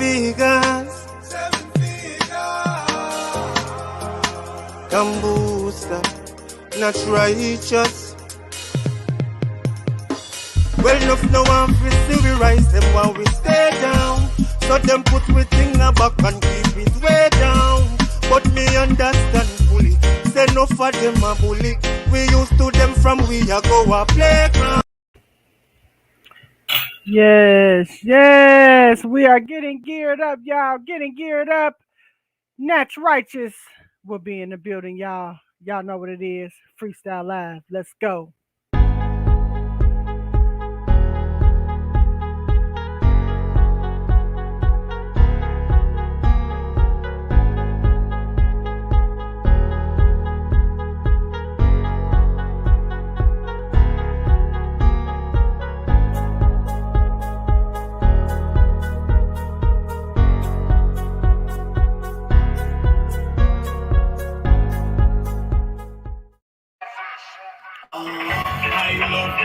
figures. Come booster, not righteous. Well, enough no one fi see we rise them while we stay down. So them put we thing a back and keep it way down. But me understand fully, say no for them a bully. We used to them from we a go a playground. Yes, we are getting geared up, y'all. Getting geared up. Knatch Rychus will be in the building, y'all. Y'all know what it is. Freestyle Live. Let's go.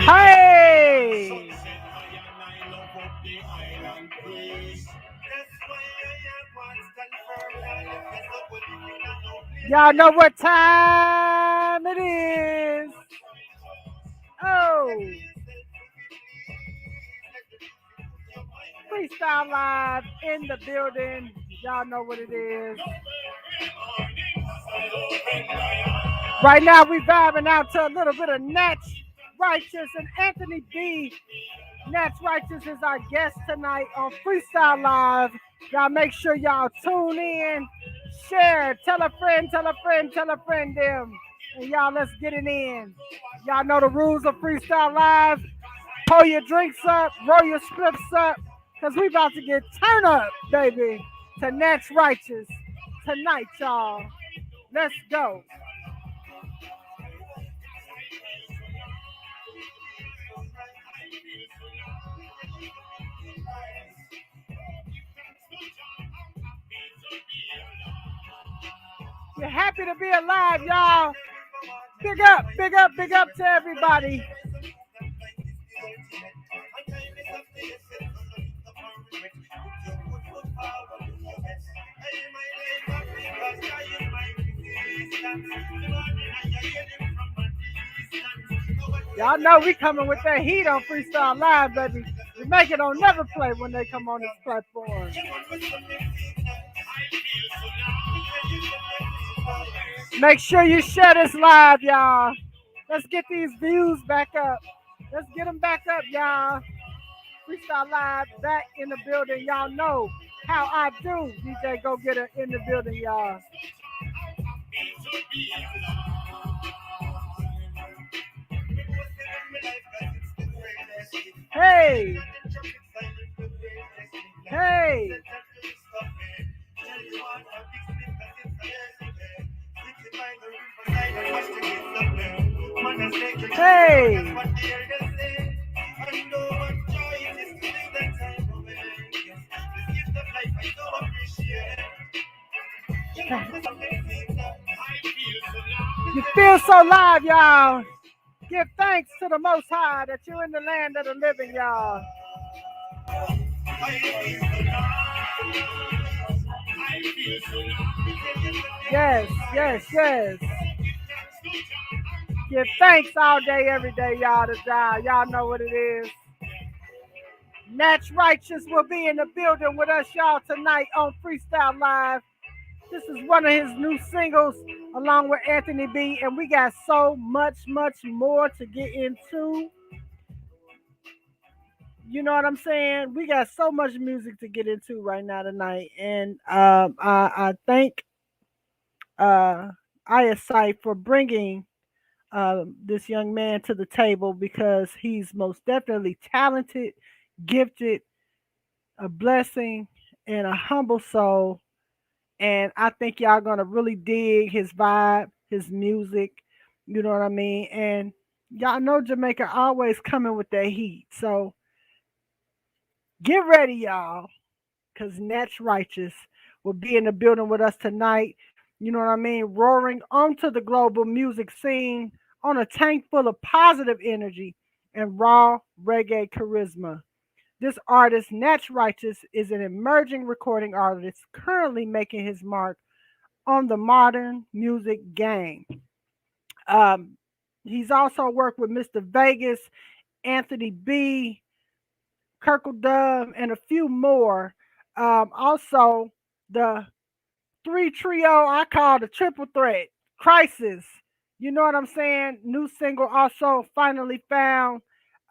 Hey! Y'all know what time it is. Oh! Freestyle Live in the building. Y'all know what it is. Right now we vibing out to a little bit of Knatch, Rychus, and Anthony B. Knatch Rychus is our guest tonight on Freestyle Live. Y'all make sure y'all tune in, share, tell a friend, tell a friend, tell a friend them. And y'all, let's get it in. Y'all know the rules of Freestyle Live. Pull your drinks up, roll your spliffs up, because we about to get turn up, baby, to Knatch Rychus tonight, y'all. Let's go. You're happy to be alive, y'all. Big up, big up, big up to everybody. Y'all know we coming with that heat on Freestyle Live, baby. Jamaica don't never play when they come on this platform. Make sure you share this live, y'all. Let's get these views back up. Let's get them back up, y'all. Freestyle Live back in the building. Y'all know how I do. DJ Go Get It in the building, y'all. Hey! Hey! Hey! You feel so live, y'all. Give thanks to the Most High that you're in the land of the living, y'all. Yes, yes, yes. Give thanks all day, every day, y'all, to God. Y'all know what it is. Knatch Rychus will be in the building with us, y'all, tonight on Freestyle Live. This is one of his new singles along with Anthony B. And we got so much more to get into. You know what I'm saying? We got so much music to get into right now tonight. And I thank ISI for bringing this young man to the table because he's most definitely talented, gifted, a blessing, and a humble soul. And I think y'all gonna really dig his vibe, his music. You know what I mean? And y'all know Jamaica always coming with that heat. So get ready, y'all, because Knatch Rychus will be in the building with us tonight. You know what I mean? Roaring onto the global music scene on a tank full of positive energy and raw reggae charisma. This artist, Knatch Rychus, is an emerging recording artist currently making his mark on the modern music game. Um, he's also worked with Mr. Vegas, Anthony B, Kirkle Dove, and a few more. Also, the three trio I call the triple threat crisis. You know what I'm saying? New single also finally found,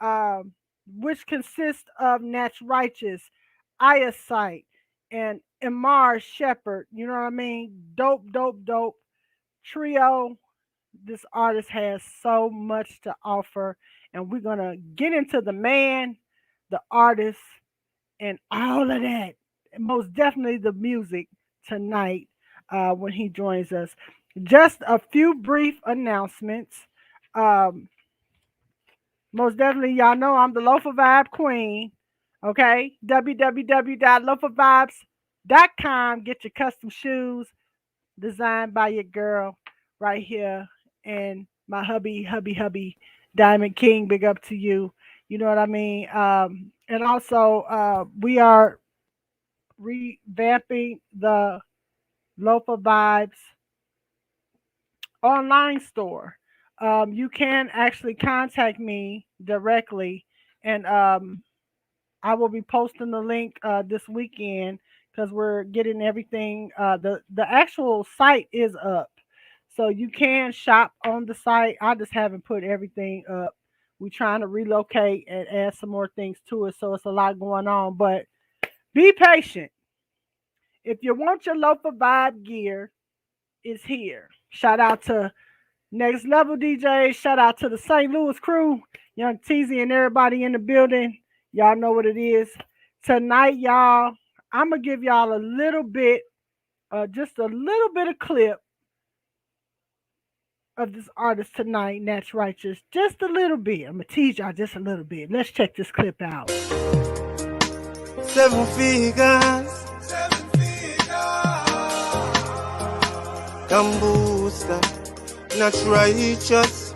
um, which consists of Natch Righteous, Eyesight, and Imar Shepherd. You know what I mean? Dope, dope, dope trio. This artist has so much to offer, and we're gonna get into the man, the artist, and all of that. And most definitely the music tonight when he joins us. Just a few brief announcements. Um, Most definitely, y'all know I'm the Loafer Vibe Queen. Okay, www.loafervibes.com. Get your custom shoes designed by your girl right here, and my hubby, Diamond King. Big up to you. You know what I mean? And also, we are revamping the Loafer Vibes online store. You can actually contact me directly, and I will be posting the link this weekend because we're getting everything. The actual site is up, so you can shop on the site. I just haven't put everything up. We're trying to relocate and add some more things to it, so it's a lot going on. But be patient. If you want your local vibe gear, it's here. Shout out to Next Level DJ. Shout out to the St. Louis crew, Young Teasy and everybody in the building. Y'all know what it is. Tonight, y'all, I'm going to give y'all a little bit, just a little bit of clip of this artist tonight, Natch Righteous. Just a little bit. I'm going to tease y'all just a little bit. Let's check this clip out. Seven figures. Gambusa, not righteous.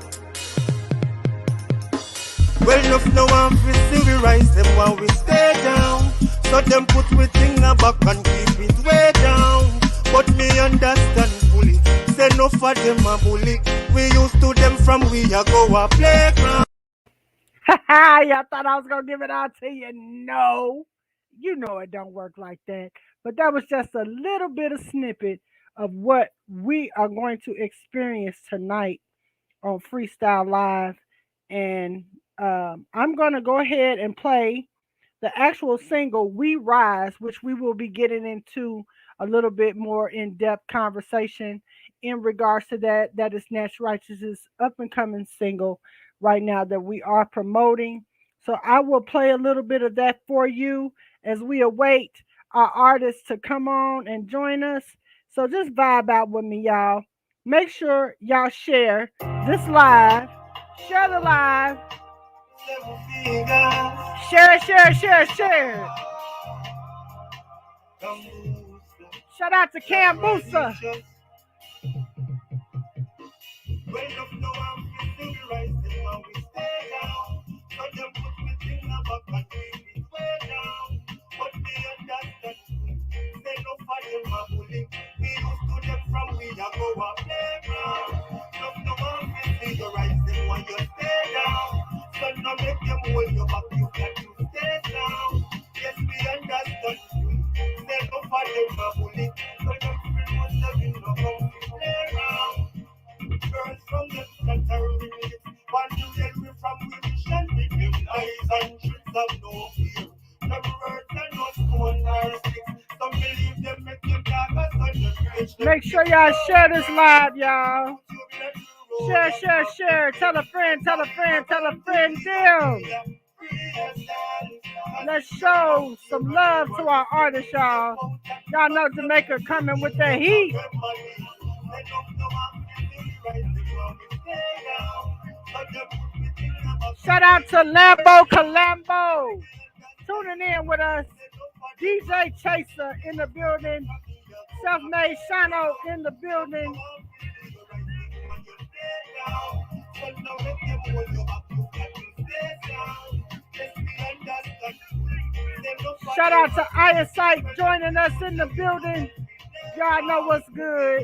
Well, enough now I'm free, still we rise them while we stay down. So them put we thing back and keep it way down. But me understand fully, say no for them a bully. We used to them from we a go a playground. Y'all thought I was going to give it out to you? No. You know it don't work like that. But that was just a little bit of snippet of what we are going to experience tonight on Freestyle Live. And I'm going to go ahead and play the actual single We Rise, which we will be getting into a little bit more in depth conversation in regards to that. That is Nash Righteous's up and coming single right now that we are promoting. So I will play a little bit of that for you as we await our artists to come on and join us. So just vibe out with me, y'all. Make sure y'all share this live. Share the live. Share it, share it, share it, share it. Shout out to Cam Boosa. Girls from the center of the one you get me from musician with them eyes and tricks of no fear. Never words and no stone or sticks. Some believe them make them dark as thunder. Make sure y'all share this live, y'all. Share, share, share. Tell a friend, tell a friend, tell a friend, deal. Let's show some love to our artists, y'all. Y'all know Jamaica coming with the heat. Shout out to Lambo Calambo tuning in with us. DJ Chaser in the building. Self-Made Shano in the building. Shout out to Eyesight joining us in the building. Y'all know what's good.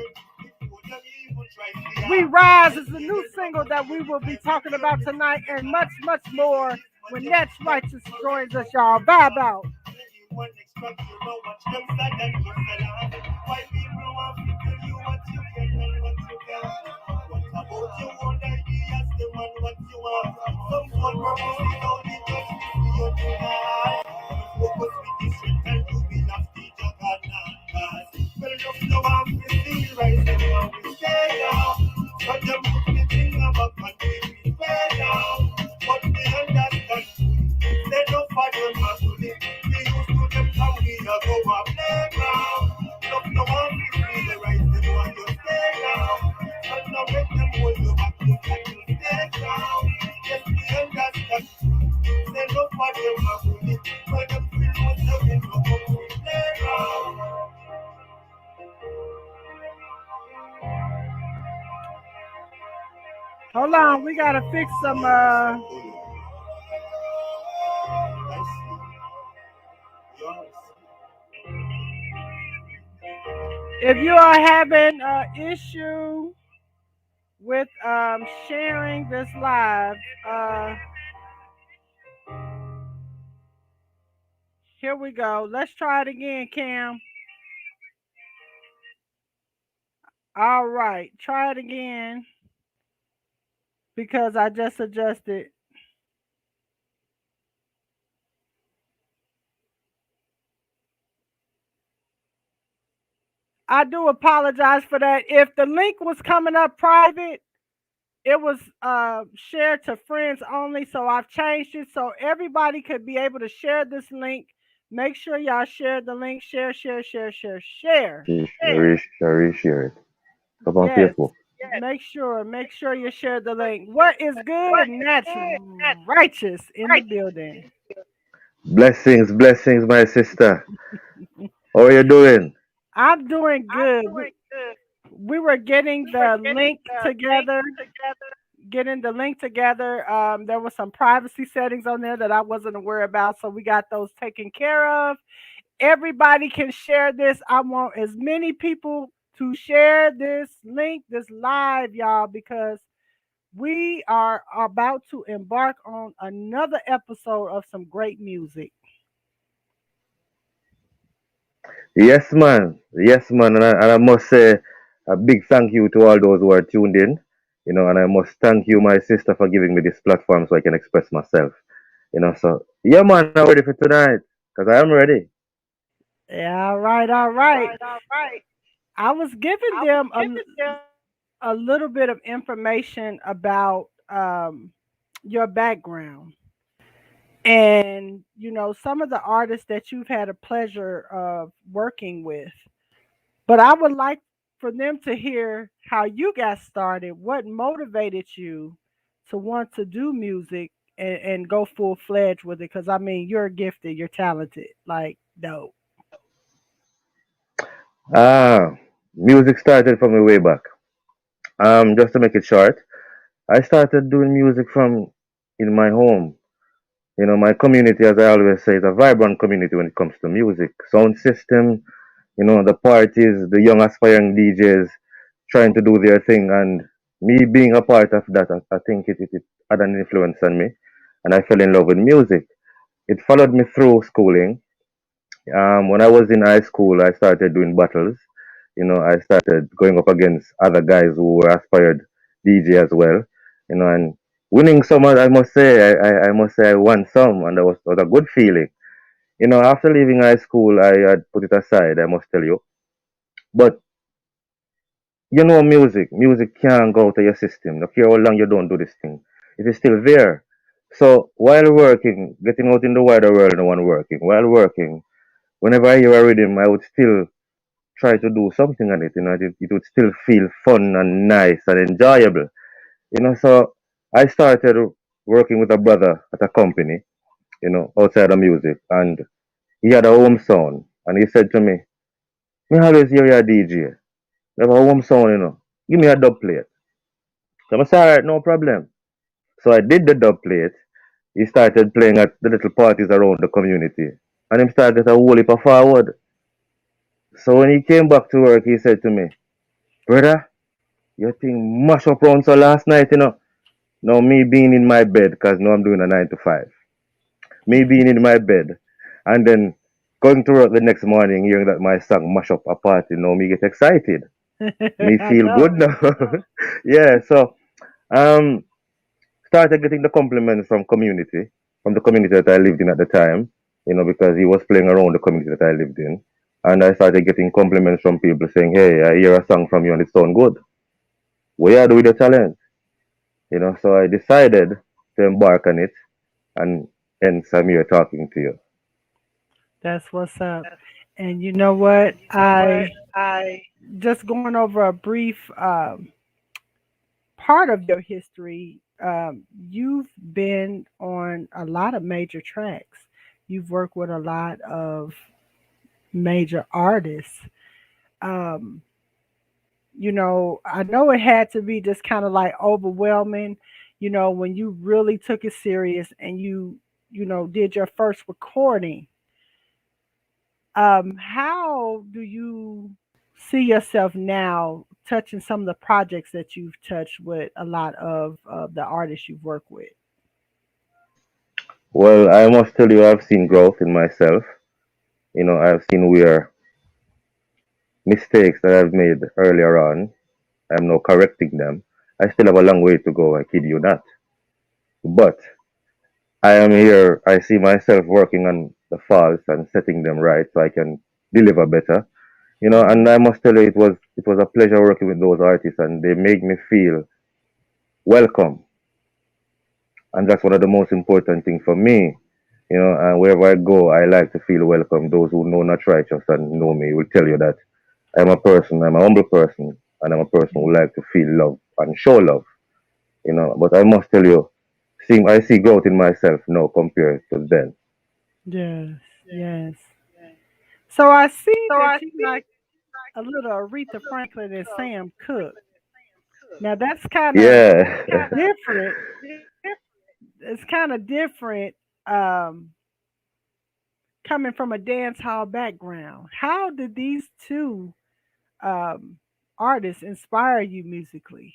We Rise is the new single that we will be talking about tonight and much, much more when Knatch Rychus joins us, y'all. Vibe out. Hold on, we gotta fix some if you are having an issue with sharing this live, here we go. Let's try it again, Cam. All right, try it again because I just adjusted. I do apologize for that. If the link was coming up private, it was shared to friends only. So I've changed it so everybody could be able to share this link. Make sure y'all share the link. Share, share, share, share, share. Share it. Come on, Yes. faithful. Make sure you share the link. What is good? That's righteous in the building. Blessings, my sister. How are you doing? I'm doing good. We were getting the link together. Getting the link together. There were some privacy settings on there that I wasn't aware about, so we got those taken care of. Everybody can share this. I want as many people to share this link, this live, y'all, because we are about to embark on another episode of some great music. Yes, man. And I must say a big thank you to all those who are tuned in. And I must thank you, my sister, for giving me this platform so I can express myself. So yeah, man, I'm ready for tonight because I am ready. Yeah, all right, all right. I was giving them a little bit of information about your background and some of the artists that you've had a pleasure of working with. But I would like for them to hear how you got started, what motivated you to want to do music and go full fledged with it. Because I mean, you're gifted, you're talented, like dope. Ah, music started from way back. Just to make it short, I started doing music from in my home. My community, as I always say, is a vibrant community when it comes to music. Sound system, the parties, the young aspiring DJs trying to do their thing. And me being a part of that, I think it had an influence on me. And I fell in love with music. It followed me through schooling. When I was in high school, I started doing battles. I started going up against other guys who were aspired DJ as well. And winning some, I must say, I must say I won some, and that was a good feeling. After leaving high school, I had put it aside, I must tell you. But music can't go out of your system. No care how long you don't do this thing, it is still there. So while working, getting out in the wider world, no one working. While working, whenever I hear a rhythm, I would still try to do something on it. It would still feel fun and nice and enjoyable. So I started working with a brother at a company, outside of music, and he had a home sound, and he said to me, "Me always hear you a DJ. You have a home sound, Give me a dub plate." So I said, "All right, no problem." So I did the dub plate. He started playing at the little parties around the community. and him started get a whole heap of forward. So when he came back to work, he said to me, brother, your thing mash up round so last night, you know. Now me being in my bed, cause now I'm doing a 9 to 5. Me being in my bed, and then going to work the next morning, hearing that my song mash up a party. Now me get excited. Me I feel good know. now. Yeah. So um, started getting the compliments from the community that I lived in at the time, because he was playing around the community that I lived in. And I started getting compliments from people saying, hey, I hear a song from you and it sounds good. What you do with your talent? So I decided to embark on it, and hence I'm here talking to you. That's what's up. And you know what? I just going over a brief part of your history. You've been on a lot of major tracks. You've worked with a lot of major artists. Um, I know it had to be just kind of like overwhelming, when you really took it serious and did your first recording. How do you see yourself now touching some of the projects that you've touched with a lot of the artists you've worked with? Well, I must tell you, I've seen growth in myself. I've seen where mistakes that I've made earlier on, I'm now correcting them. I still have a long way to go, I kid you not. But I am here, I see myself working on the faults and setting them right so I can deliver better. And Hmm. I must tell you, it was a pleasure working with those artists, and they make me feel welcome. And that's one of the most important things for me. And wherever I go, I like to feel welcome. Those who know not righteous and know me will tell you that I'm a humble person, and I'm a person who like to feel love and show love. But I must tell you, I see growth in myself now compared to then. Yes, yes. So I see that you like a little Aretha Franklin and Sam Cooke. Now that's kind of Yeah. different. It's kind of different um, coming from a dance hall background. How did these two um, artists inspire you musically?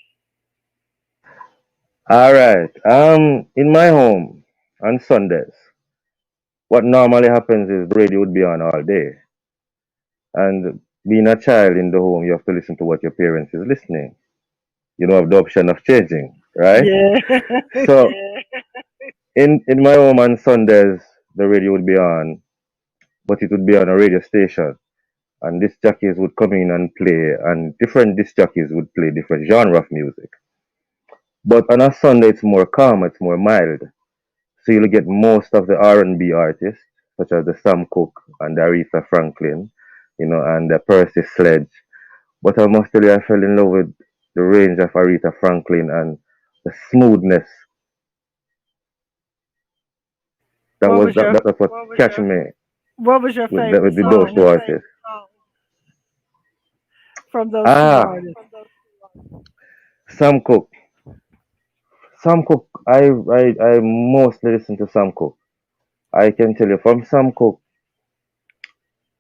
All right. In my home on Sundays, what normally happens is the radio would be on all day, and being a child in the home, you have to listen to what your parents is listening. You don't have the option of changing, right? Yeah. So in my home on Sundays, the radio would be on, but it would be on a radio station, and disc jockeys would come in and play, and different disc jockeys would play different genre of music. But on a Sunday, it's more calm, it's more mild. So you'll get most of the R&B artists, such as the Sam Cooke and the Aretha Franklin, and the Percy Sledge. But I must tell you, I fell in love with the range of Aretha Franklin and the smoothness. That what was was that, your that's what catch me What was your favorite with those song two artists. from those two Ah, artists? Sam Cooke. Sam Cooke. I mostly listen to Sam Cooke. I can tell you from Sam Cooke.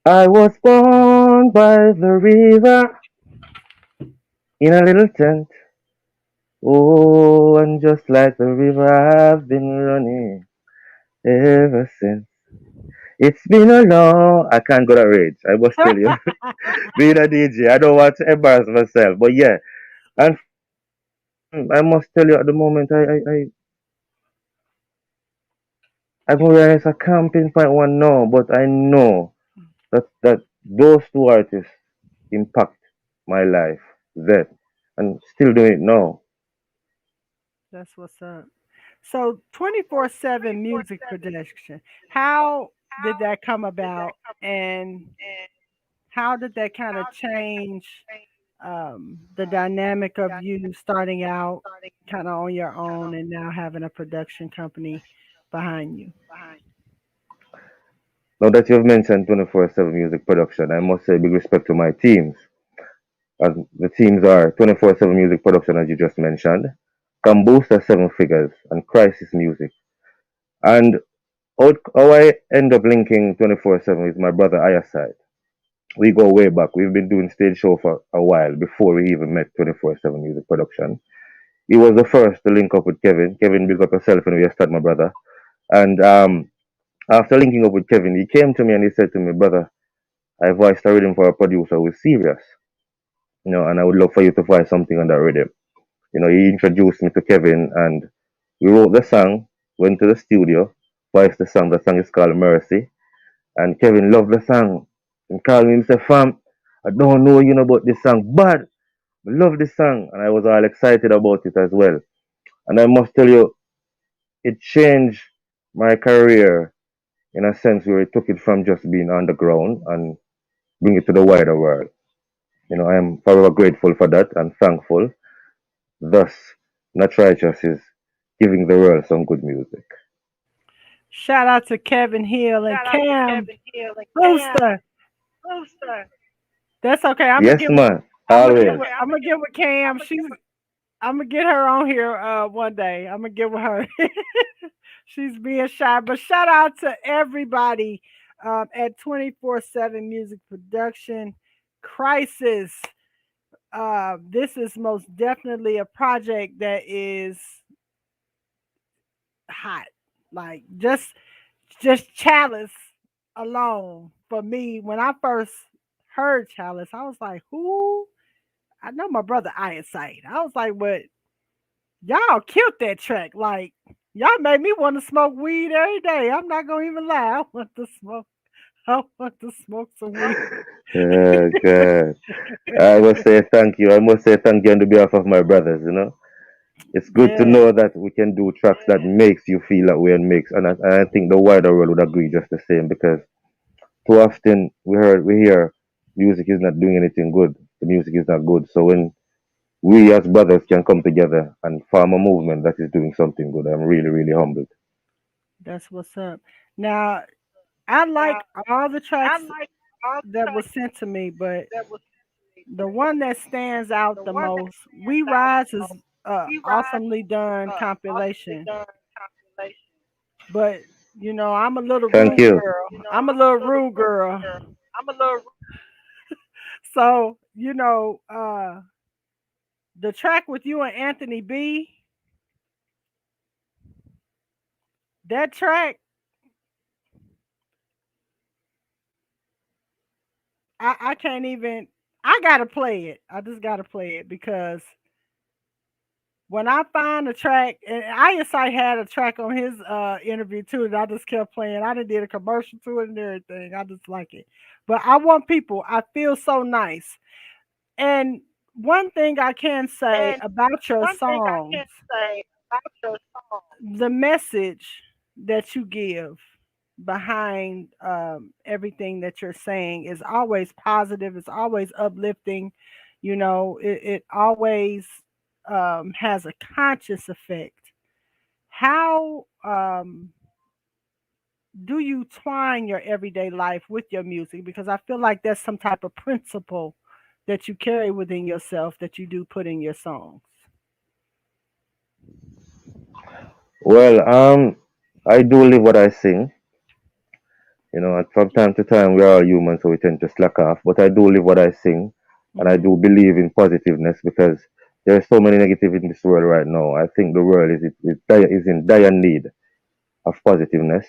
I was born by the river in a little tent. Oh, and just like the river, I've been running ever since. It's been a long. I can't go that rage. I must tell you, being a DJ, I don't want to embarrass myself. But yeah, and I must tell you, at the moment, I don't realize I can't pinpoint one now, but I know that those two artists impact my life then, and still doing it now. That's what's up. So 24/7 music production. How did that come about, and how did that kind of change the dynamic of you starting out kind of on your own and now having a production company behind you? Now that you've mentioned 24/7 music production, I must say big respect to my teams. As the teams are 24/7 music production, as you just mentioned, Cambusa Seven Figures, and Crisis Music. And How I end up linking 24/7 is my brother Ayaside. We go way back. We've been doing stage show for a while before we even met 24/7 Music Production. He was the first to link up with Kevin. Kevin, big up yourself and we start, my brother. And after linking up with Kevin, he came to me and he said to me, brother, I voiced a rhythm for a producer who's serious, and I would love for you to voice something on that rhythm. He introduced me to Kevin and we wrote the song, went to the studio, voiced the song. The song is called Mercy. And Kevin loved the song. And called me and said, fam, I don't know about this song, but I love this song. And I was all excited about it as well. And I must tell you, it changed my career in a sense where it took it from just being underground and bring it to the wider world. I am forever grateful for that and thankful. Thus, Knatch Righteous is giving the world some good music. Shout out to Kevin Hill and Cam Brewster. That's okay. I'm gonna Yes, get with man. Always. I'm gonna get with Cam. I'm gonna get her on here one day. I'm gonna get with her. She's being shy, but shout out to everybody at 24/7 Music Production Crisis. This is most definitely a project that is hot. Like just Chalice alone for me. When I first heard Chalice, I was like, who? I know my brother Eyesight. I was like, but y'all killed that track. Like y'all made me want to smoke weed every day. I'm not gonna even lie. I want to smoke. I want to smoke some weed. Oh, God. I must say thank you. I must say thank you on the behalf of my brothers. It's good to Yeah, know that we can do tracks that makes you feel that way and makes, and I think the wider world would agree just the same because too often we hear music is not doing anything good. The music is not good. So when we as brothers can come together and form a movement that is doing something good, I'm really, really humbled. that's what's up. Now I like all the tracks that was sent to me, but the one that stands out the most, We Rise is awesomely done compilation. But I'm a little Thank rude you. girl. I'm a little rude girl. So, the track with you and Anthony B, that track, I can't even I gotta play it. I just gotta play it because when I find a track, and ISI had a track on his interview too that I just kept playing. I done did a commercial to it and everything. I just like it. But I want people, I feel so nice. And one thing I can say about your songs, the message that you give behind everything that you're saying is always positive, it's always uplifting. It always has a conscious effect. How do you twine your everyday life with your music? Because I feel like that's some type of principle that you carry within yourself that you do put in your songs. Well, I do live what I sing. And from time to time we are all human, so we tend to slack off. But I do live what I sing, and I Hmm. do believe in positiveness because there's so many negative in this world right now. I think the world is in dire need of positiveness.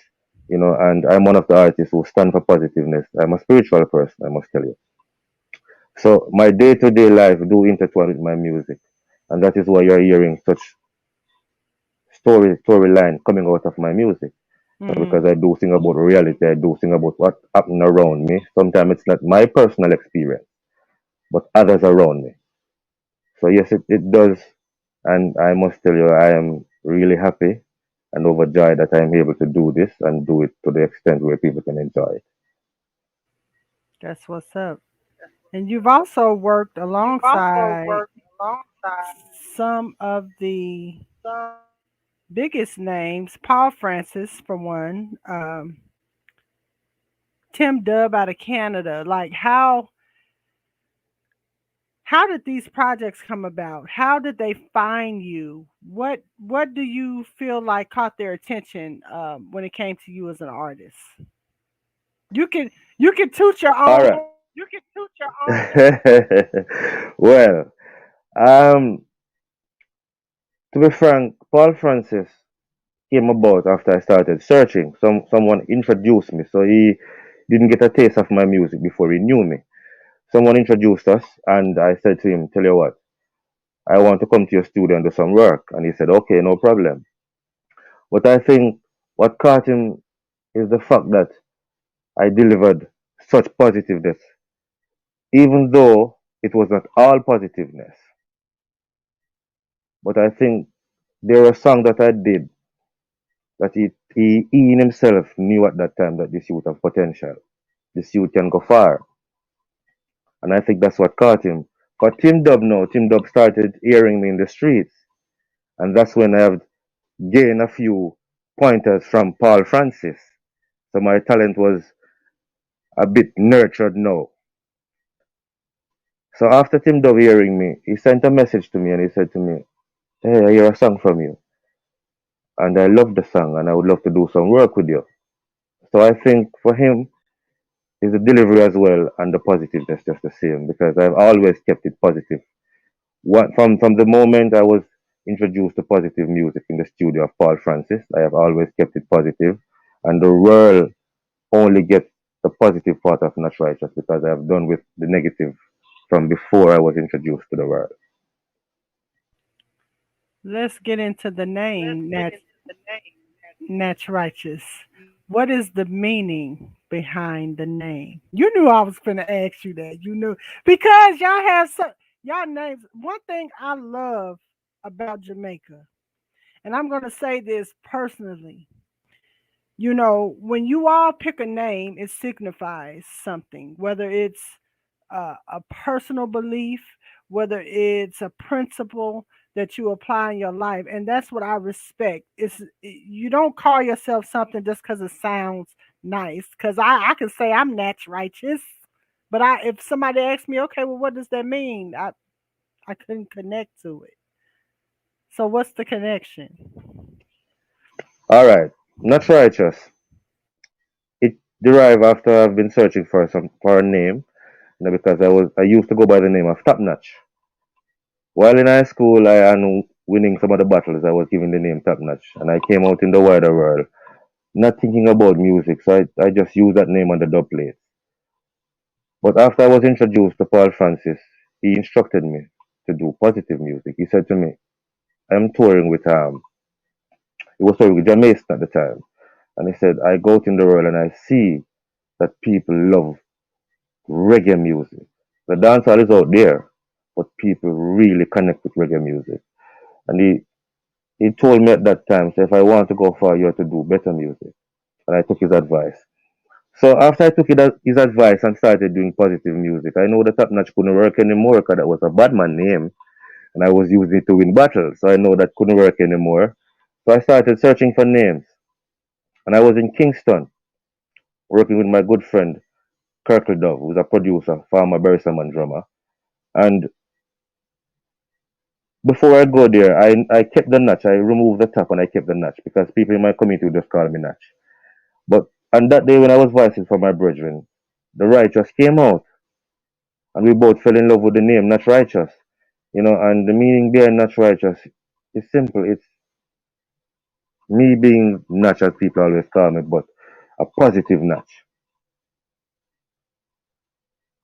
And I'm one of the artists who stand for positiveness. I'm a spiritual person, I must tell you. So my day-to-day life do intertwine with my music, and that is why you're hearing such storyline coming out of my music. Hmm. Because I do sing about reality, I do sing about what happened around me. Sometimes it's not my personal experience, but others around me. So yes, it does, and I must tell you, I am really happy and overjoyed that I'm able to do this and do it to the extent where people can enjoy it. That's what's up. And you've also worked alongside some of the biggest names, Paul Francis for one, Tim Dubb out of Canada. Like, How did these projects come about? How did they find you? What do you feel like caught their attention when it came to you as an artist? You can toot your All own right. horn. Well, um, to be frank, Paul Francis came about after I started searching. Someone introduced me, so he didn't get a taste of my music before he knew me. Someone introduced us, and I said to him, "Tell you what, I want to come to your studio and do some work." And he said, "Okay, no problem." But I think what caught him is the fact that I delivered such positiveness, even though it was not all positiveness. But I think there were songs that I did that he in himself knew at that time that this youth have potential. This youth can go far. And I think that's what caught him. But Tim Dub started hearing me in the streets. And that's when I have gained a few pointers from Paul Francis. So my talent was a bit nurtured now. So after Tim Dub hearing me, he sent a message to me and he said to me, "Hey, I hear a song from you. And I love the song and I would love to do some work with you." So I think for him, it's the delivery as well and the positiveness just the same because I've always kept it positive. From the moment I was introduced to positive music in the studio of Paul Francis, I have always kept it positive, and the world only gets the positive part of Not Righteous because I have done with the negative from before I was introduced to the world. Let's get into the name Natch Righteous. What is the meaning behind the name? You knew I was gonna ask you that. You knew because y'all have some y'all names. One thing I love about Jamaica, and I'm gonna say this personally. When you all pick a name, it signifies something, whether it's a personal belief, whether it's a principle that you apply in your life. And that's what I respect. You don't call yourself something just because it sounds nice. Because I can say I'm Natch Righteous, but if somebody asks me, okay, well, what does that mean? I couldn't connect to it. So what's the connection? All right, Not Righteous. It derived after I've been searching for a name, because I used to go by the name of Top Notch. While in high school, and winning some of the battles, I was given the name Top Notch, and I came out in the wider world, not thinking about music, so I just used that name on the dub plate. But after I was introduced to Paul Francis, he instructed me to do positive music. He said to me, "I'm touring with he was touring with Jamaican at the time, and he said I go out in the world and I see that people love reggae music. The dancehall is out there, but people really connect with reggae music." And he told me at that time, so if I want to go far, you have to do better music. And I took his advice. So after I took his advice and started doing positive music, I know the Top Notch couldn't work anymore because that was a bad man name, and I was using it to win battles. So I know that couldn't work anymore. So I started searching for names, and I was in Kingston working with my good friend Kirkle Dove, who's a producer, former Berrysaman drummer. And before I go there, I kept the notch. I removed the top and I kept the notch because people in my community would just call me Notch. But on that day when I was voicing for my brethren, the Righteous came out, and we both fell in love with the name Not Righteous. And the meaning behind Not Righteous is simple. It's me being Notch, as people always call me, but a positive Notch,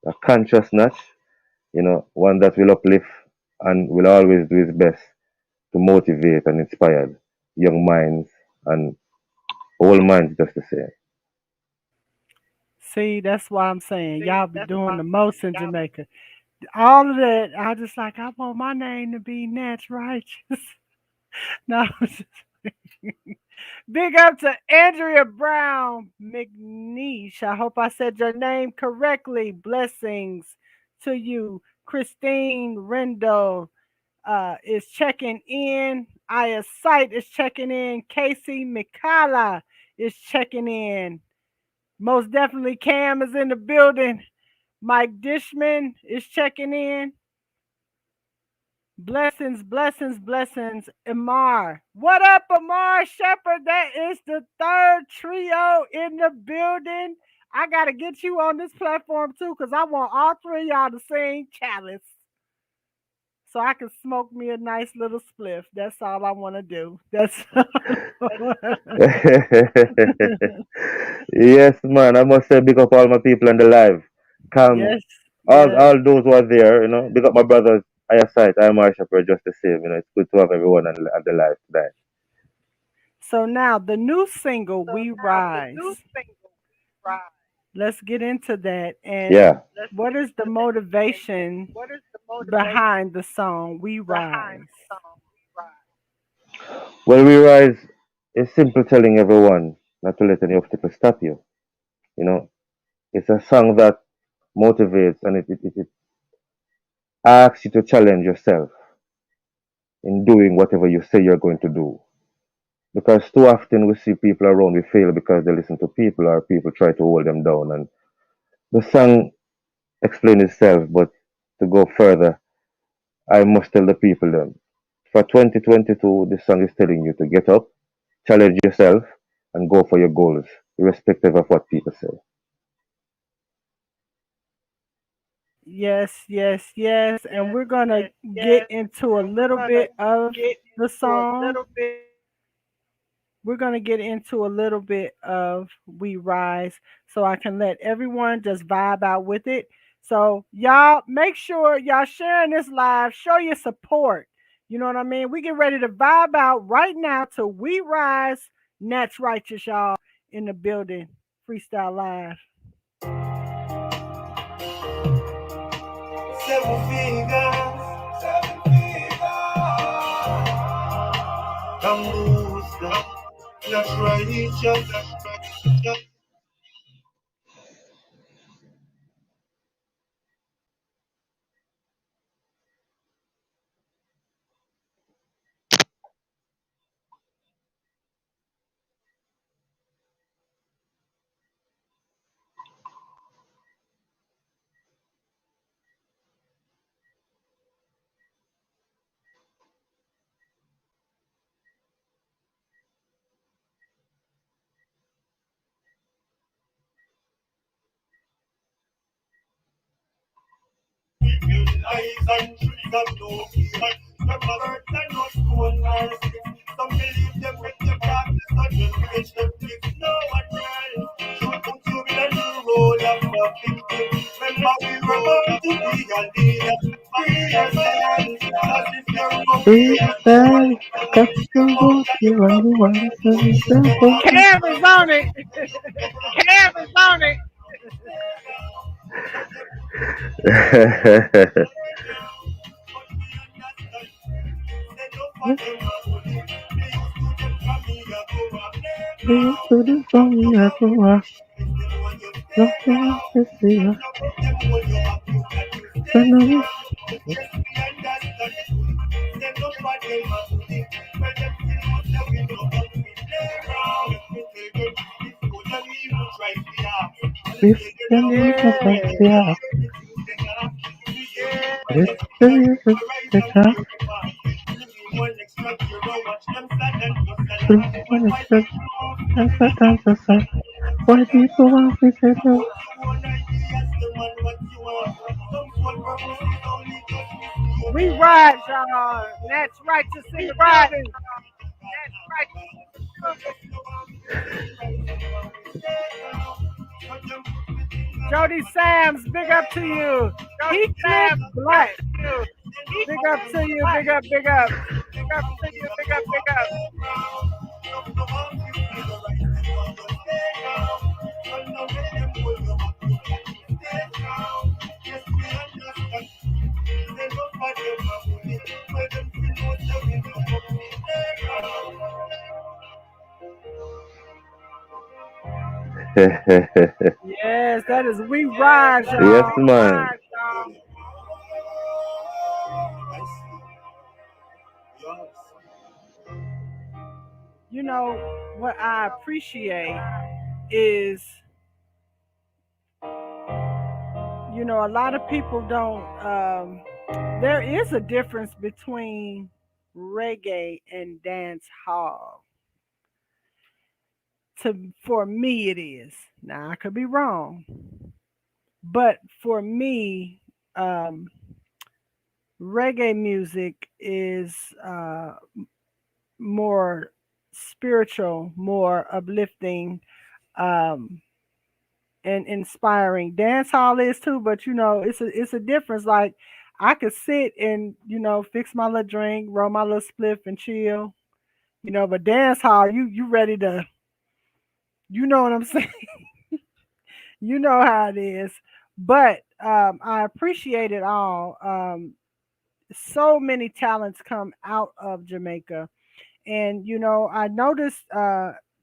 a conscious Notch, one that will uplift and will always do his best to motivate and inspire young minds and old minds just the same. See, that's why I'm saying y'all be doing the most in Jamaica. All of that, I just like I want my name to be Natch Righteous. No, big up to Andrea Brown McNeish. I hope I said your name correctly. Blessings to you. Christine Rendo is checking in. Aya Sight is checking in. Casey Mikala is checking in. Most definitely Cam is in the building. Mike Dishman is checking in. Blessings, blessings, blessings. Amar. What up, Amar Shepherd? That is the third trio in the building. I got to get you on this platform too because I want all three of y'all to sing Chalice so I can smoke me a nice little spliff. That's all I want to do. That's Yes, man. I must say, big up all my people on the live. Come, yes, yes. all those who are there, big up my brothers. I sight, I'm Marsha for just the same. It's good to have everyone on the live today. So now the new single, We Rise. Let's get into that. And Yeah. what is the motivation behind the song We Rise? Well, we rise is simple telling everyone not to let any obstacle stop you. You know, it's a song that motivates and it asks you to challenge yourself in doing whatever you say you're going to do. Because too often we see people around we fail because they listen to people or people try to hold them down. And the song explains itself, but to go further, I must tell the people then. For 2022, this song is telling you to get up, challenge yourself, and go for your goals, irrespective of what people say. Yes, yes, yes. And we're going to get into a little bit of the song. We're going to get into a little bit of We Rise so I can let everyone just vibe out with it. So, y'all, make sure y'all sharing this live, show your support. You know what I mean? We get ready to vibe out right now to We Rise. Knatch Righteous, y'all, in the building. Freestyle Live. Seven fingers, seven fingers. Bambusta, not righteous. Eyes and trees have no fear. Remember birds and no stone or stick. Some believe them with the darkness and them reach them fix. No one else. Shoot to be the new role of a victim. Remember we were born to be a leader. Free yourself. As if you're Free okay. yourself, got to walk you on the water, so yourself open. Cam is on it. Bring to the song, yeah, go on. Nothing to see ya. So no, if you need a Yeah. fire, it's the music that everyone expects. And sometimes I say, why people want to say no? We rise, y'all. That's righteous in the building. Jody Sams, big up to you. Heathcliff Black, big up to you. Big up, big up. Yes, that is We Rise, Yes, y'all. man. You know what I appreciate is, a lot of people don't there is a difference between reggae and dance hall. For me, it is. Now I could be wrong, but for me, um, reggae music is more spiritual, more uplifting, um, and inspiring. Dance hall is too, but it's a difference. Like I could sit and fix my little drink, roll my little spliff, and chill. But dance hall, you ready to, you know what I'm saying? You know how it is. But I appreciate it all. So many talents come out of Jamaica. And, I noticed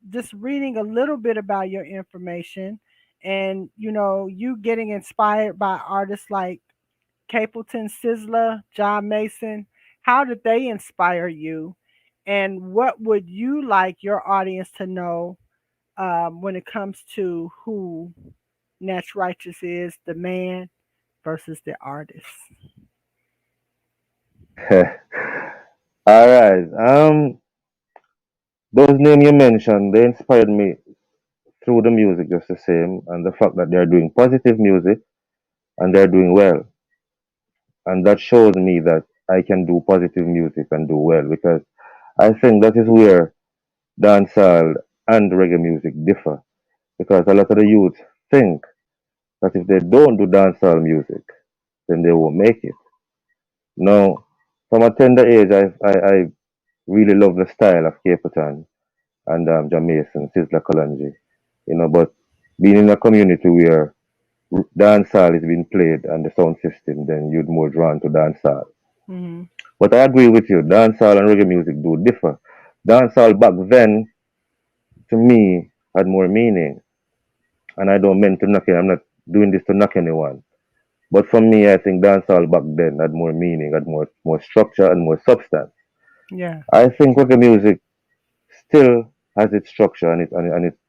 just reading a little bit about your information and, you getting inspired by artists like Capleton Sizzler, John Mason. How did they inspire you? And what would you like your audience to know when it comes to who Knatch Righteous is, the man versus the artist? All right. Those names you mentioned, they inspired me through the music just the same, and the fact that they're doing positive music and they're doing well, and that shows me that I can do positive music and do well because I think that is where dancehall and reggae music differ because a lot of the youth think that if they don't do dancehall music, then they won't make it. Now, from a tender age, I really love the style of Caperton and Jamaican, Sizzla Kalonji, but being in a community where dancehall is being played and the sound system, then you'd more drawn to dancehall. Hmm. But I agree with you, dancehall and reggae music do differ. Dancehall back then, to me, had more meaning. And I don't mean to knock it, I'm not doing this to knock anyone. But for me, I think dancehall back then had more meaning, had more structure and more substance. Yeah. I think reggae music still has its structure and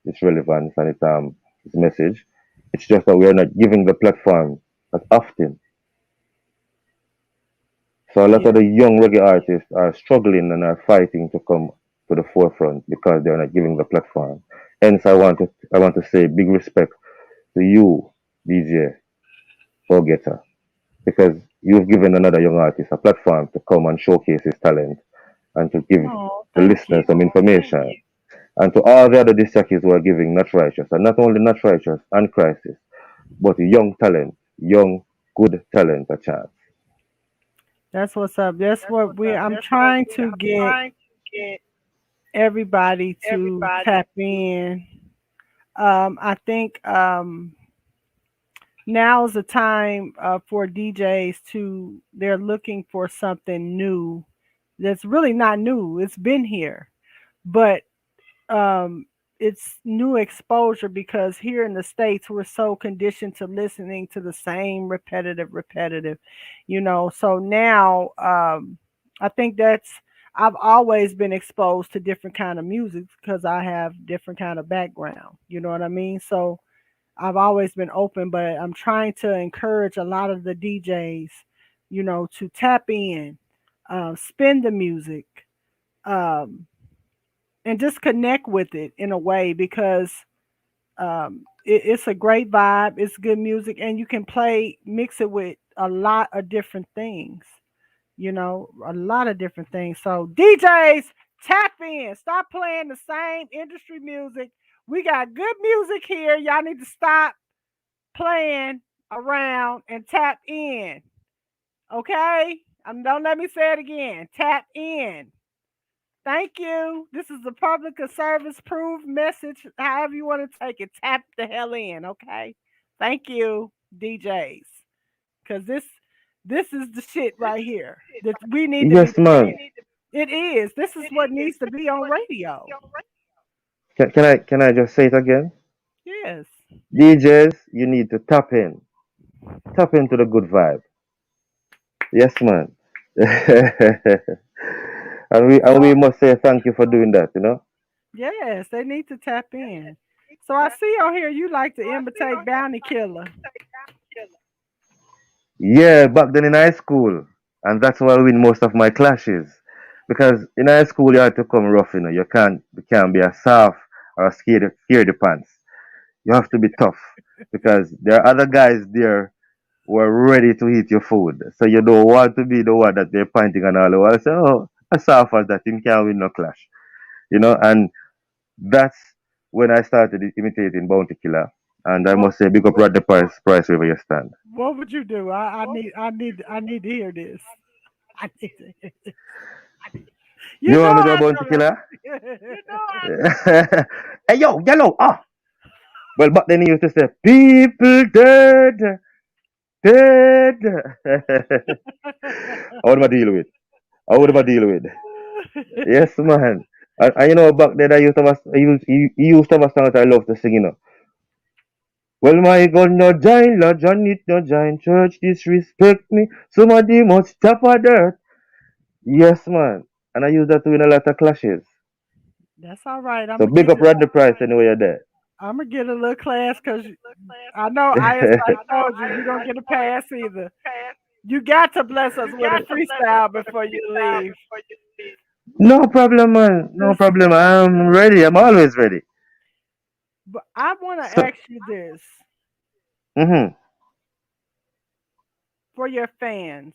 its relevance and its message. It's just that we are not giving the platform as often. So a lot of Yeah. the young reggae artists are struggling and are fighting to come to the forefront because they are not giving the platform. Hence, I want to say big respect to you, DJ Forgetter, because you've given another young artist a platform to come and showcase his talent and to give Oh, the thank listeners some you. information. And to all the other disc jockeys who are giving Not Righteous, and not only Not Righteous and Crisis, but young talent, young, good talent a chance. That's what's up. That's what I'm trying to get everybody to tap in. I think now is the time for DJs they're looking for something new that's really not new. It's been here, but um, it's new exposure because here in the States, we're so conditioned to listening to the same repetitive, So now I think I've always been exposed to different kind of music because I have different kind of background. You know what I mean? So I've always been open, but I'm trying to encourage a lot of the DJs, to tap in, spin the music, um, and just connect with it in a way because it's a great vibe. It's good music, and you can mix it with a lot of different things. A lot of different things. So DJs, tap in. Stop playing the same industry music. We got good music here. Y'all need to stop playing around and tap in. Okay? Don't let me say it again. Tap in. Thank you. This is the public service proof message. However you want to take it, tap the hell in. Okay? Thank you, DJs, because this is the shit right here that we need to be Yes, man. playing. It is. This is what needs to be on radio. Can I just say it again? Yes. DJs, you need to tap in. Tap into the good vibe. Yes, man. and we So must say thank you for doing that. yes, they need to tap in. So I see on here you like to imitate Bounty Killer. Yeah, back then in high school. and that's why I win most of my clashes. Because in high school you have to come rough, you know. You can't be a soft or a scaredy pants. You have to be tough because there are other guys there who are ready to eat your food. So you don't want to be the one that they're pointing on all the while. Say, oh, as soft as that, him can't win no clash. And that's when I started imitating Bounty Killer. And I What must say, big up Rod the Price wherever you stand. what would you do? I need to hear this. I need to hear this. You You know want me to do a I Bounty know Killer? that. Hey, yo, yellow, ah. Well, back then he used to say, people dead, dead. How would I deal with? How would I deal with? Yes, man. And back then he used to have a song that I love to sing, Well, my God, no giant, Lord John, it no giant church disrespect me. Somebody must tap a dirt. Yes, man. And I use that to win a lot of clashes. That's all right. So big up Rod the Price anyway you're there. I'm gonna get a little class because I know ISI told you you don't get a pass either. You got to bless us with a freestyle before you leave. No problem, man. No This, problem. I'm ready. I'm always ready. but I want to So, ask you this mm-hmm. for your fans.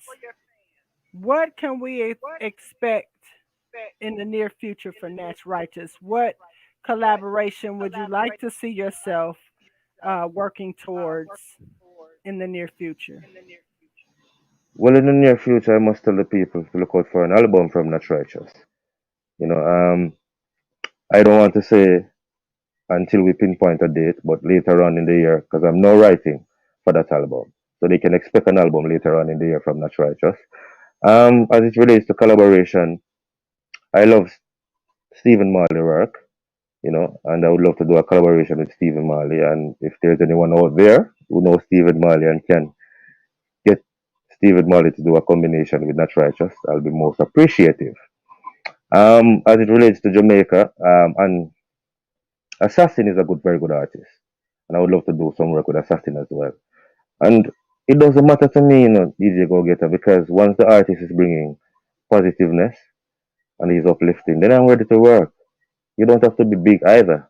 What can we expect in the near future for Natch Righteous? What collaboration would you like to see yourself working towards in the near future? Well, in the near future, I must tell the people to look out for an album from Knatch Rychus. You know, I don't want to say until we pinpoint a date, but later on in the year, because I'm now writing for that album. So they can expect an album later on in the year from Knatch Righteous. As it relates to collaboration, I love Stephen Marley work, and I would love to do a collaboration with Stephen Marley. And if there's anyone out there who knows Stephen Marley and can get Stephen Marley to do a combination with Knatch Righteous, I'll be most appreciative. As it relates to Jamaica, and Assassin is a very good artist, and I would love to do some work with Assassin as well. And it doesn't matter to me, DJ Go Getter, because once the artist is bringing positiveness and he's uplifting, then I'm ready to work. You don't have to be big either.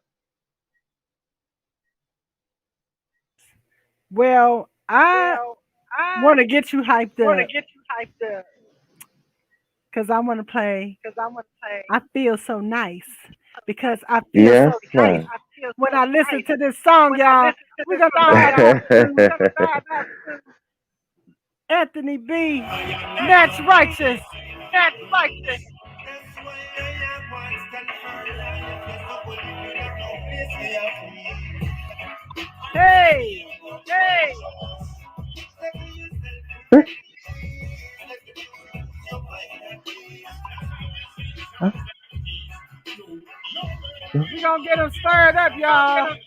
Well, I want to get you hyped up because I want to play I Feel So Nice because I feel Yes, so nice man. when I listen to this song, y'all. We're going to vibe out to Anthony B. Natch Righteous. That's why I want stand for life. Yes, I believe in a no place we are free. Hey, Settle yourself free. Let the music ease your mind and peace. we're going to get them stirred up, y'all.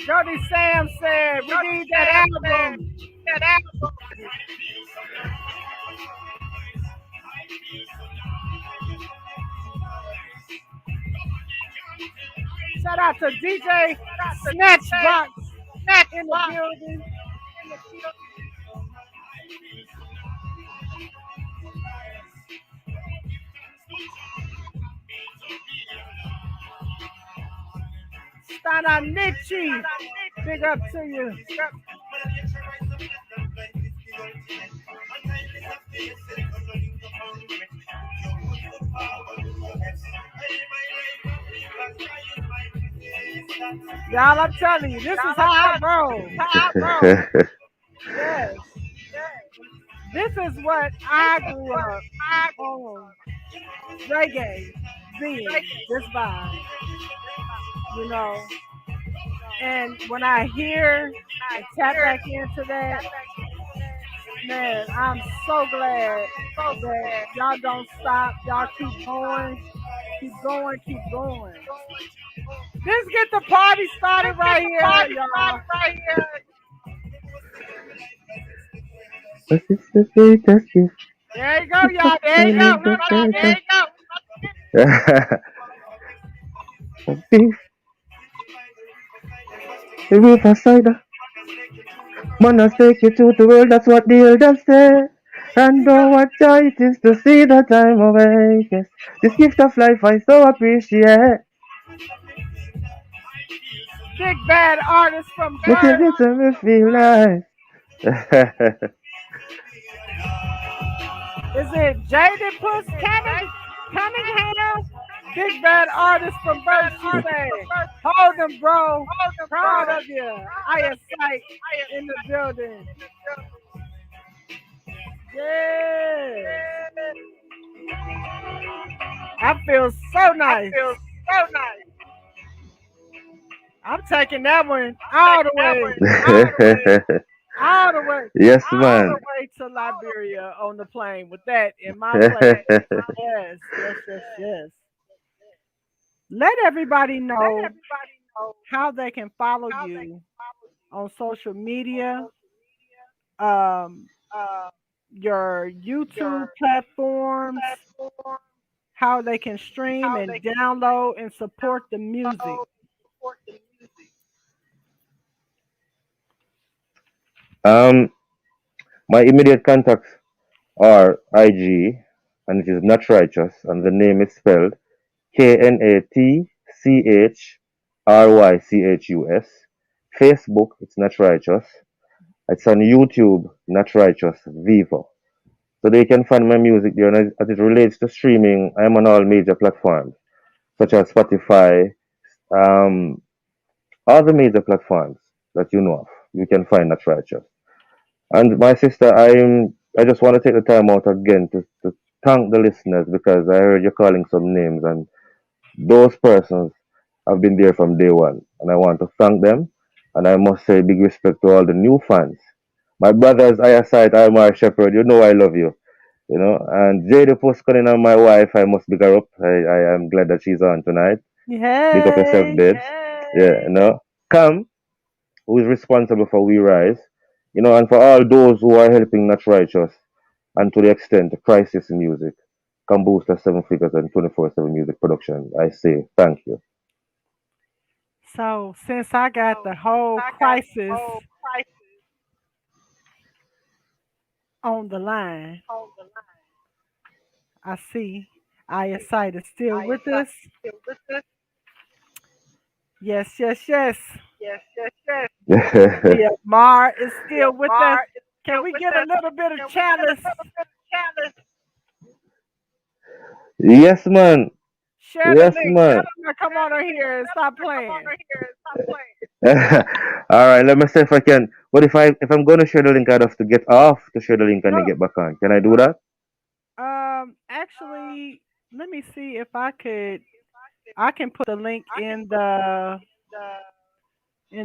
Jody Sam said, we need that album. Shout out to DJ Snatchbox in the building. Stananichi, big up to you. Y'all, I'm telling you, this is how I roll. Yes, this is what I grew up on. Reggae, being this vibe, you know. And when I hear and tap back into that, man, I'm so glad that y'all don't stop. Y'all keep going, keep going, keep going. Let's get the party started right here, y'all. 'cause it's the greatest gift There you go, y'all. that There you man go. ever got. Beef, the riverside. Manners take you to the world, that's what the elders say. And oh, what joy it is to see the time of ages. This gift of life I so appreciate. Big bad artist from Make it Bird. listen me feel nice. Is it Jaden Puss Cunningham? Big bad artist from Bird. She said, hold them, bro. Proud of you. I sight in the building. Yes. I feel so nice. I'm taking that one all the way. All the way. Yes, All man. the way to Liberia on the plane with that in my place. Yes, yes, yes, yes. Let everybody know how they can follow you on social media, um, your YouTube platforms, how they can stream and download and support the music. um, my immediate contacts are IG, and it is not righteous, and the name is spelled KNATCHRYCHUS. Facebook, it's not righteous. It's on YouTube, not righteous, Vivo. So they can find my music there, and as it relates to streaming, I'm on all major platforms, such as Spotify, um, all the major platforms that you know of. You can find that righteous. And my sister, I just want to take the time out again to thank the listeners because I heard you calling some names, and those persons have been there from day one. And I want to thank them. And I must say big respect to all the new fans. My brothers, Ayasite, Almar Shepherd, you know I love you. You know, and Jade Puskanin and my wife, I must big her up. I am glad that she's on tonight. Big up yourself, Hey, babes. Yeah, you know. Cam, who is responsible for We Rise, you know, and for all those who are helping Not Righteous, and to the extent Crisis Music can boost the seven figures and 24/7 music production. I say thank you. so since I got the whole crisis on the line, I see Eyesight is still with us. Yes, yes, yes. I see Mar is still with us. Can we get a little bit of chalice? Yes, man. Share the Yes, link. Tell man. them to come on over here and stop playing. All right, let me see if I can. But if I'm going to share the link, I'd have to get off to share the link and then No, get back on. Can I do that? actually, let me see if I could. I can put the link in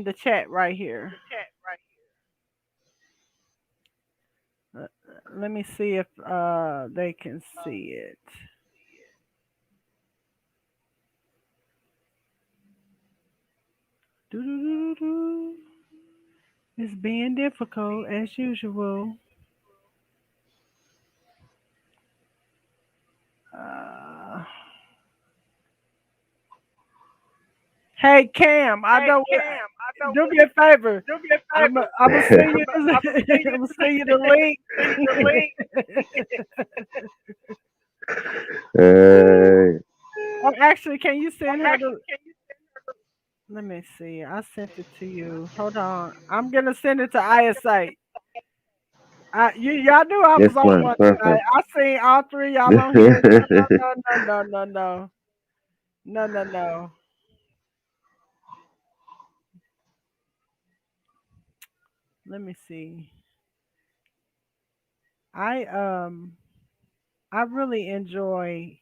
the chat right here. Uh, Let me see if they can see it. Doo-doo-doo-doo. It's being difficult as usual. Uh, hey Cam, I know what. Do me a favor. I'm gonna send you I'm gonna send you the link. Uh, Oh, actually, can you send her the? Let me see. I sent it to you. Hold on. I'm gonna send it to ISA. Y'all knew I was yes, on man. one tonight. Perfect. I seen all three y'all on here. No, no, no, no, no, no, no, no, no. Let me see. I um I really enjoy.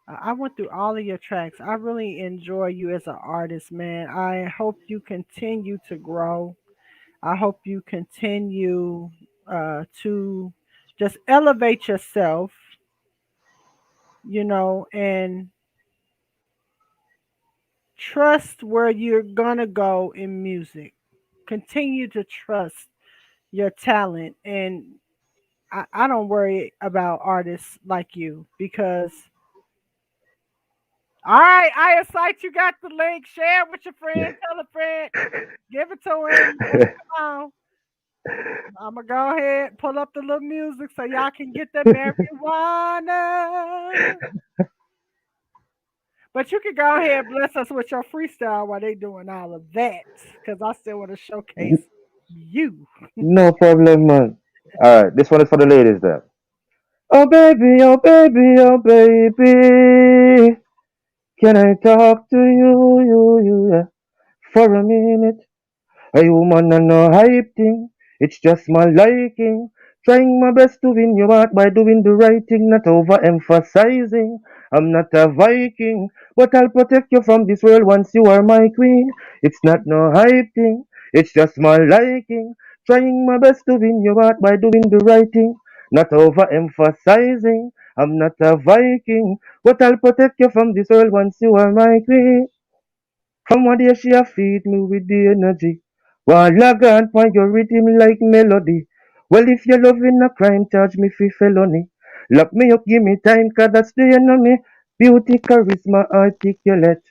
I went through all of your tracks. I really enjoy you as an artist, man. I hope you continue to grow. I hope you continue to just elevate yourself, and trust where you're gonna go in music. Continue to trust your talent and I don't worry about artists like you because all right, I sight you got the link. Share it with your friend. Tell a friend. Give it to him. Let's come on. I'm gonna go ahead pull up the little music so y'all can get the marijuana. But you can go ahead and bless us with your freestyle while they doing all of that, because I still want to showcase you. No problem, man. All right, this one is for the ladies there. Oh baby, oh baby, oh baby, can I talk to you, yeah, for a minute? A human and no hype thing. It's just my liking. Trying my best to win your heart by doing the right thing, not overemphasizing. I'm not a Viking, but I'll protect you from this world once you are my queen. It's not no hype thing. It's just my liking. Trying my best to win your heart by doing the right thing, not overemphasizing. I'm not a Viking, but I'll protect you from this world once you are my queen. From one day she a feed me with the energy. While I gone for your rhythm like melody. Well, if you're loving a crime, charge me for felony. Lock me up, give me time, cause that's the enemy. Beauty, charisma, articulate.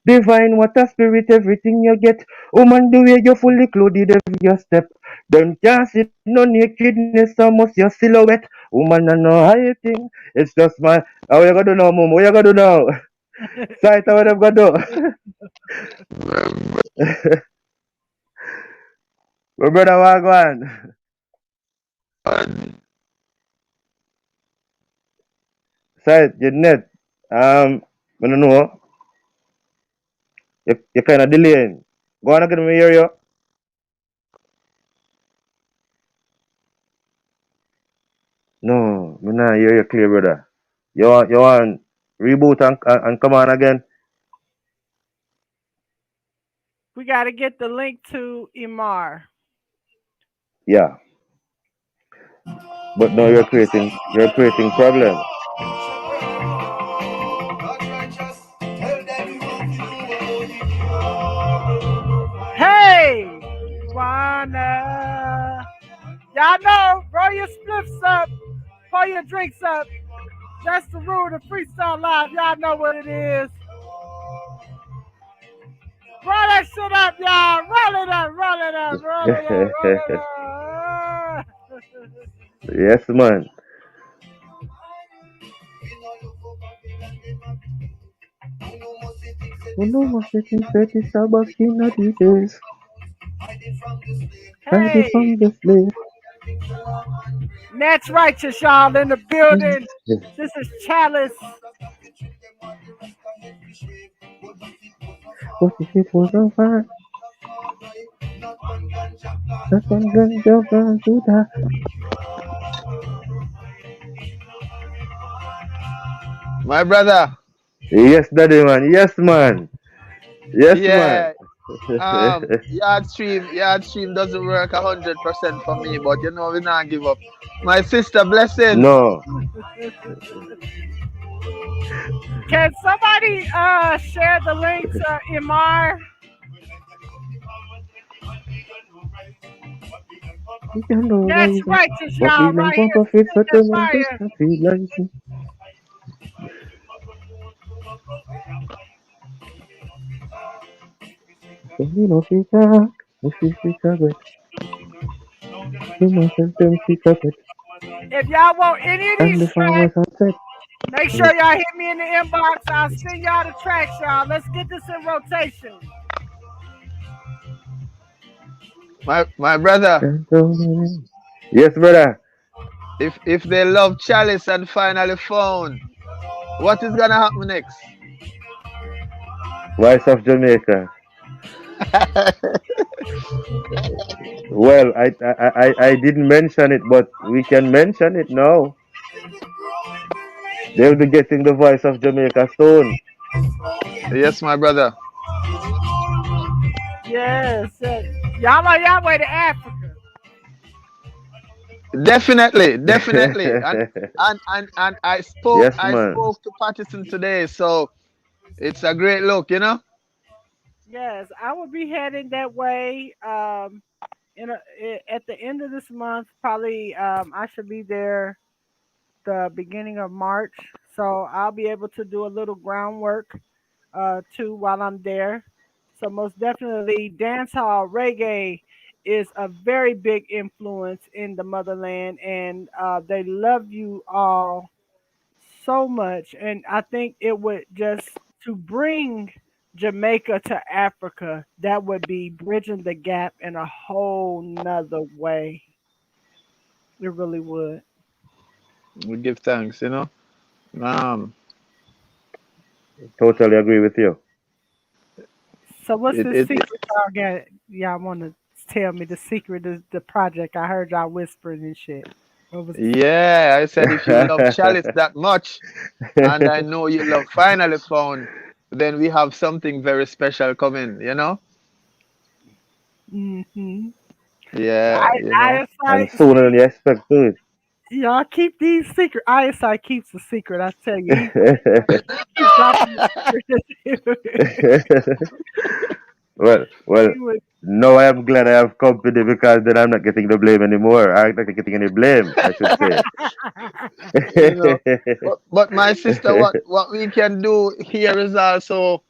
Divine, what a spirit, everything you get. Woman, the way you're fully clothed every your step. Them can't see no nakedness, almost your silhouette. Woman, I know how you think. It's just my. How you gonna do now, mom? What you gonna do now? Sight, what I'm gonna do? My brother Wagwan. Side, your net. I don't know. You're kind of delaying. Go on again, me hear you. No, me not hear you clear, brother. You want reboot and come on again? We got to get the link to Imar. Yeah, but no, you're creating problem. Hey, wanna? Y'all know, roll your spliffs up, pour your drinks up. That's the rule of freestyle live. Y'all know what it is. Roll that shit up, y'all. Roll it up, roll it up, roll it up, roll it up. Yes, man. Uno must get inside his Sabastina details. Hide it Hey, from the slave. Knatch Righteous, y'all, in the building. This is Chalice. What if it was on fire? That's one gun, jump and shoot her. My brother, Yes, daddy, man. Yes, man. Yes, man. yeah, yard stream doesn't work 100% for me, but you know we not give up. My sister, blessings. No. Can somebody share the link to Imar? We can no That's wiser. righteous, But we y'all, men right want here. profit Spit for that them and just fire. not realizing. So we no fit talk. If we fit regret. We must help them fit carpet. If y'all want any of And these the tracks, farmers upset. make sure y'all hit me in the inbox. I'll send y'all the tracks, y'all. Let's get this in rotation. My brother, Yes, brother. if they love Chalice and finally found, what is gonna happen next? Voice of Jamaica. Well, I didn't mention it, but we can mention it now. They'll be getting the voice of Jamaica soon. Yes, my brother. Yes, yes. Y'all on y'all way to Africa. Definitely. And I spoke Yes, I man. spoke to Patterson today, so it's a great look. Yes, I will be heading that way. at the end of this month, probably I should be there the beginning of March, so I'll be able to do a little groundwork too while I'm there. So most definitely, dancehall reggae is a very big influence in the motherland, and they love you all so much. And I think it would just to bring Jamaica to Africa, that would be bridging the gap in a whole nother way. It really would. We give thanks, you know. Um, Totally agree with you. So what's it, the it, secret y'all got? Y'all want to tell me the secret of the project? I heard y'all whispering and shit. What was the secret? yeah, I said if you love Chalice that much, and I know you love Finally Found, then we have something very special coming, you know? Mm-hmm. Yeah, you know. And ISI, sooner than you expect to y'all keep these secret. ISI keeps the secret. I tell you, it. he keeps dropping the secret. Well, He would, no, I am glad I have company because then I'm not getting the blame anymore. I'm not getting any blame, I should say. You know. But my sister, what we can do here is also,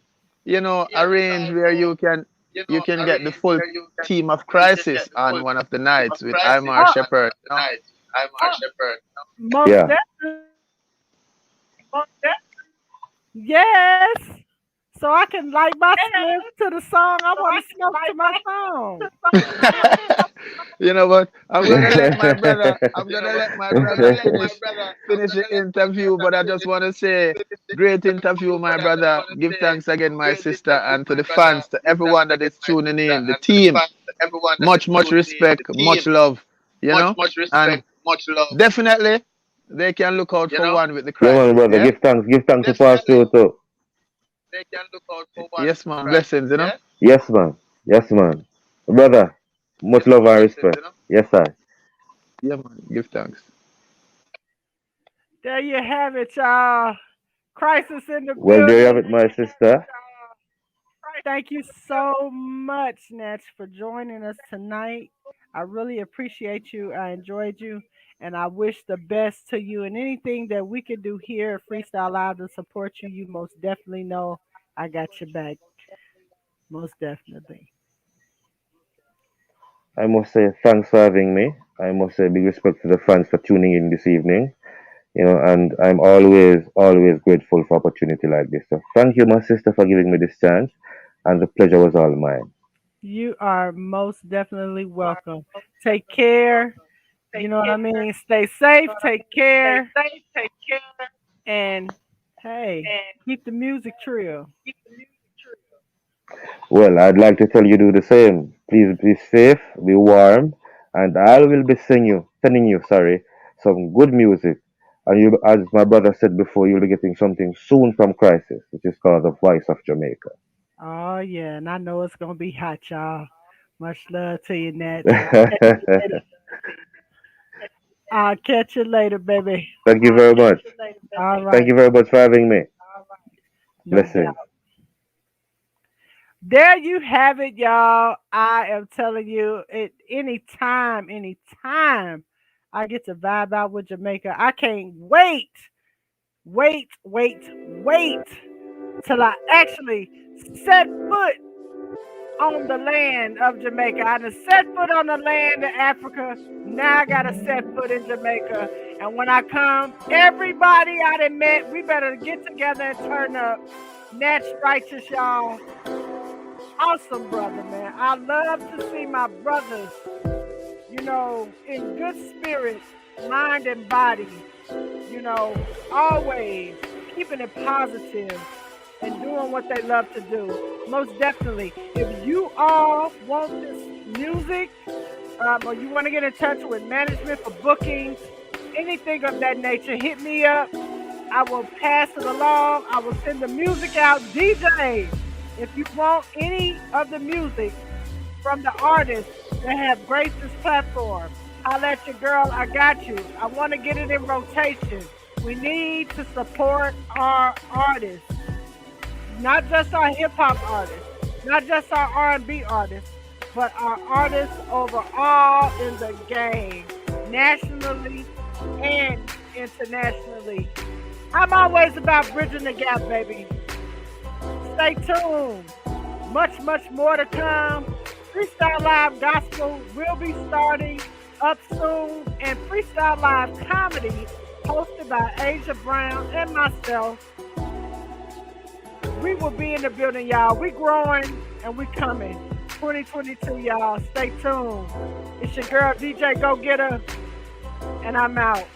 you know, arrange where you can get the full team of Crisis on one of the nights with Imar oh, Shepherd, you know. most Yeah. definitely, yes. So I can light my spliff to the song I want to smoke to my song. You know what? I'm gonna let my brother finish the interview, but I just wanna say great interview, my brother. Give thanks again, my sister, and to the fans, to everyone that is tuning in, the team. Much respect, much love, you know? And definitely they can look out for one with the Yeah, man, crisis, brother. yeah? Give thanks to Pastor too. Yes, man. Blessings, you know? Yes, man. Yes, man. Brother, much love and respect. Yes, sir. Yeah, man. Give thanks. There you have it, y'all. Crisis in the Well, there you have building. it, my sister. Thank you so much, Natch, for joining us tonight. I really appreciate you. I enjoyed you, and I wish the best to you. And anything that we could do here at Freestyle Live to support you, you most definitely know I got your back. Most definitely. I must say thanks for having me. I must say big respect to the fans for tuning in this evening. And I'm always grateful for opportunity like this. So thank you, my sister, for giving me this chance, and the pleasure was all mine. You are most definitely welcome. Take care. You know what I mean? Stay safe. Take care. And hey, keep the music trio. Well, I'd like to tell you do the same. Please be safe, be warm, and I will be sending you, some good music. And you, as my brother said before, you'll be getting something soon from Crisis, which is called The Voice of Jamaica. Oh yeah, and I know it's gonna be hot, y'all. Much love to you, Natch. I'll catch you later, baby. Thank you very much. All Thank right, you very much for having me. no Blessings. doubt. There you have it, y'all. I am telling you, it anytime I get to vibe out with Jamaica, I can't wait till I actually set foot on the land of Jamaica. I done set foot on the land of Africa. Now I gotta set foot in Jamaica. And when I come, everybody I done met, we better get together and turn up. Natch Righteous, y'all. Awesome brother, man. I love to see my brothers, in good spirit, mind and body, always keeping it positive and doing what they love to do. Most definitely. If you all want this music, or you want to get in touch with management for bookings, anything of that nature, hit me up. I will pass it along. I will send the music out. DJ, if you want any of the music from the artists that have graced this platform, holla at your girl. I got you. I want to get it in rotation. We need to support our artists, not just our hip hop artists, not just our R&B artists, but our artists overall in the game, nationally and internationally. I'm always about bridging the gap, baby. Stay tuned. Much, much more to come. Freestyle Live Gospel will be starting up soon, and Freestyle Live Comedy, hosted by Asia Brown and myself. We will be in the building, y'all. We growing and we coming. 2022, y'all. Stay tuned. It's your girl DJ Go Getter, and I'm out.